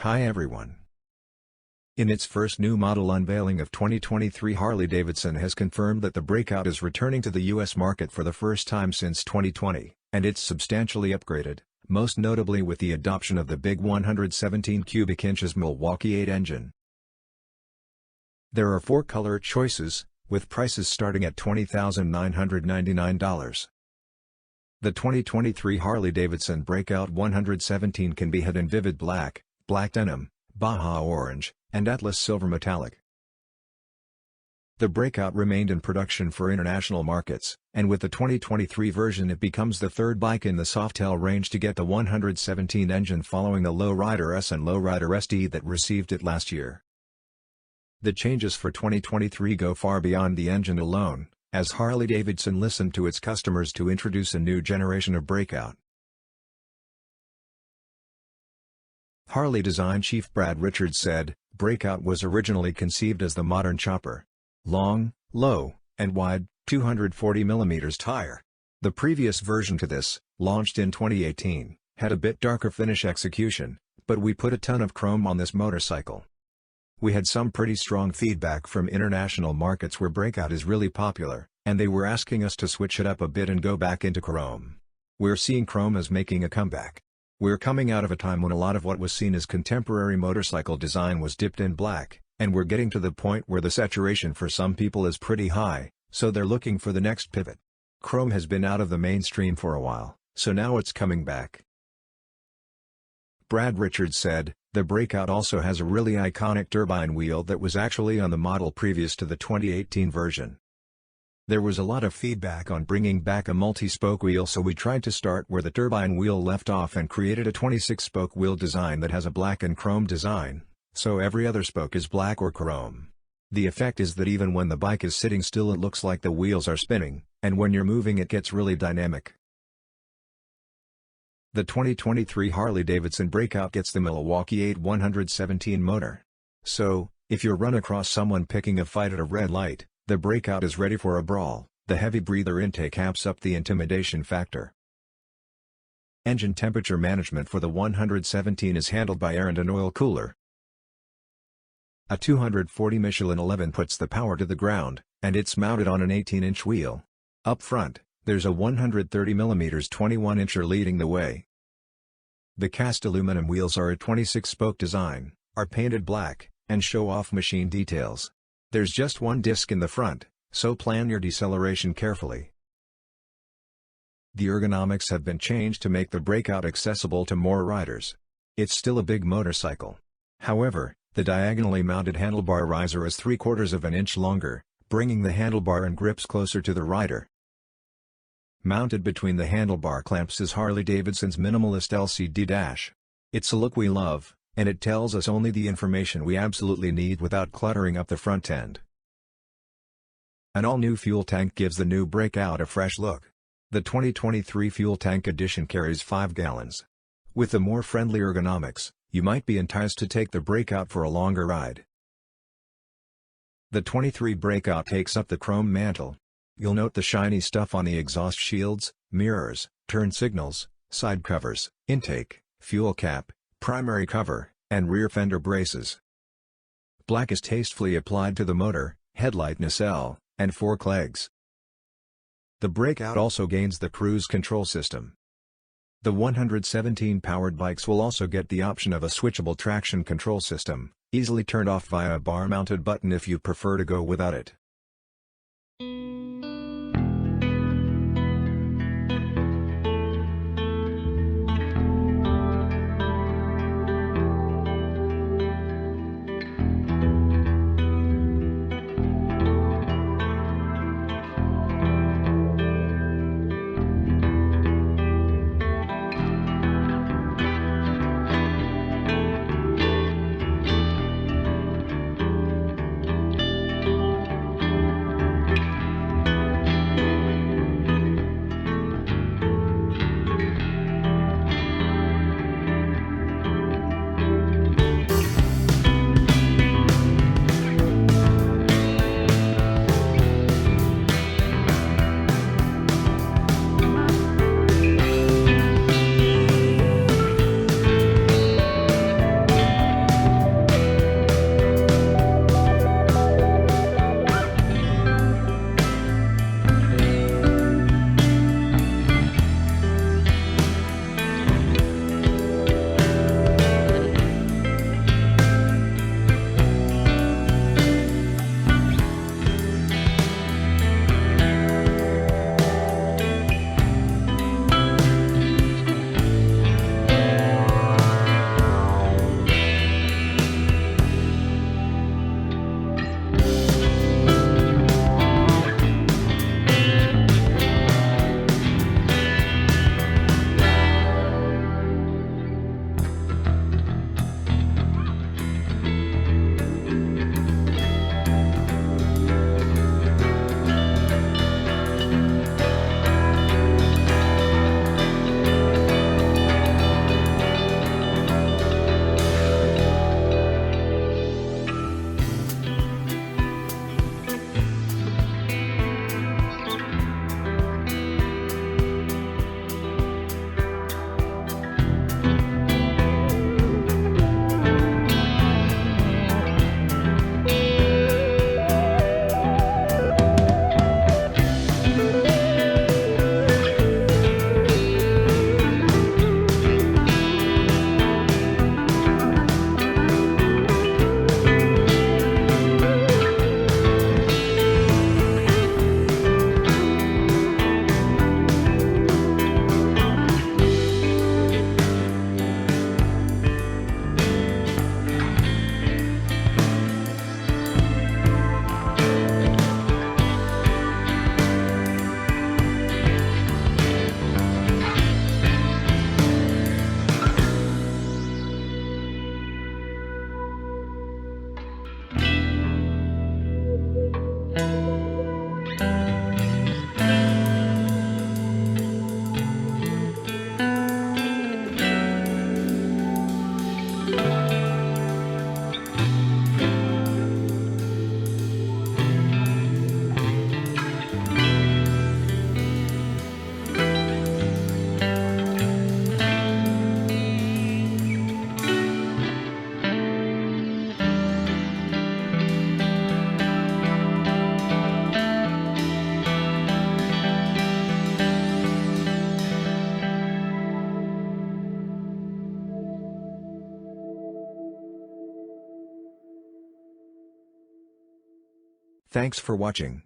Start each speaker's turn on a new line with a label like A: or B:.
A: Hi everyone. In its first new model unveiling of 2023, Harley-Davidson has confirmed that the Breakout is returning to the US market for the first time since 2020, and it's substantially upgraded, most notably with the adoption of the big 117 cubic inches Milwaukee-Eight engine. There are 4 color choices, with prices starting at $20,999. The 2023 Harley-Davidson Breakout 117 can be had in vivid black, black denim, Baja orange, and Atlas silver metallic. The Breakout remained in production for international markets, and with the 2023 version it becomes the third bike in the Softail range to get the 117 engine following the Lowrider S and Lowrider SD that received it last year. The changes for 2023 go far beyond the engine alone, as Harley-Davidson listened to its customers to introduce a new generation of Breakout. Harley-Design chief Brad Richards said, "Breakout was originally conceived as the modern chopper. Long, low, and wide, 240mm tire. The previous version to this, launched in 2018, had a bit darker finish execution, but we put a ton of chrome on this motorcycle. We had some pretty strong feedback from international markets where Breakout is really popular, and they were asking us to switch it up a bit and go back into chrome. We're seeing chrome as making a comeback. We're coming out of a time when a lot of what was seen as contemporary motorcycle design was dipped in black, and we're getting to the point where the saturation for some people is pretty high, so they're looking for the next pivot. Chrome has been out of the mainstream for a while, so now it's coming back." Brad Richards said, "The Breakout also has a really iconic turbine wheel that was actually on the model previous to the 2018 version. There was a lot of feedback on bringing back a multi-spoke wheel, so we tried to start where the turbine wheel left off and created a 26-spoke wheel design that has a black and chrome design, so every other spoke is black or chrome. The effect is that even when the bike is sitting still it looks like the wheels are spinning, and when you're moving it gets really dynamic." The 2023 Harley-Davidson Breakout gets the Milwaukee-Eight 117 motor. So, if you run across someone picking a fight at a red light, the Breakout is ready for a brawl. The heavy breather intake amps up the intimidation factor. Engine temperature management for the 117 is handled by air and an oil cooler. A 240 Michelin 11 puts the power to the ground, and it's mounted on an 18-inch wheel. Up front, there's a 130mm 21-incher leading the way. The cast aluminum wheels are a 26-spoke design, are painted black, and show off machine details. There's just one disc in the front, so plan your deceleration carefully. The ergonomics have been changed to make the Breakout accessible to more riders. It's still a big motorcycle. However, the diagonally mounted handlebar riser is 3/4 of an inch longer, bringing the handlebar and grips closer to the rider. Mounted between the handlebar clamps is Harley-Davidson's minimalist LCD dash. It's a look we love, and it tells us only the information we absolutely need without cluttering up the front end. An all-new fuel tank gives the new Breakout a fresh look. The 2023 Fuel Tank Edition carries 5 gallons. With the more friendly ergonomics, you might be enticed to take the Breakout for a longer ride. The 23 Breakout takes up the chrome mantle. You'll note the shiny stuff on the exhaust shields, mirrors, turn signals, side covers, intake, fuel cap, primary cover, and rear fender braces. Black is tastefully applied to the motor, headlight nacelle, and fork legs. The Breakout also gains the cruise control system. The 117 powered bikes will also get the option of a switchable traction control system, easily turned off via a bar-mounted button if you prefer to go without it. Thanks for watching.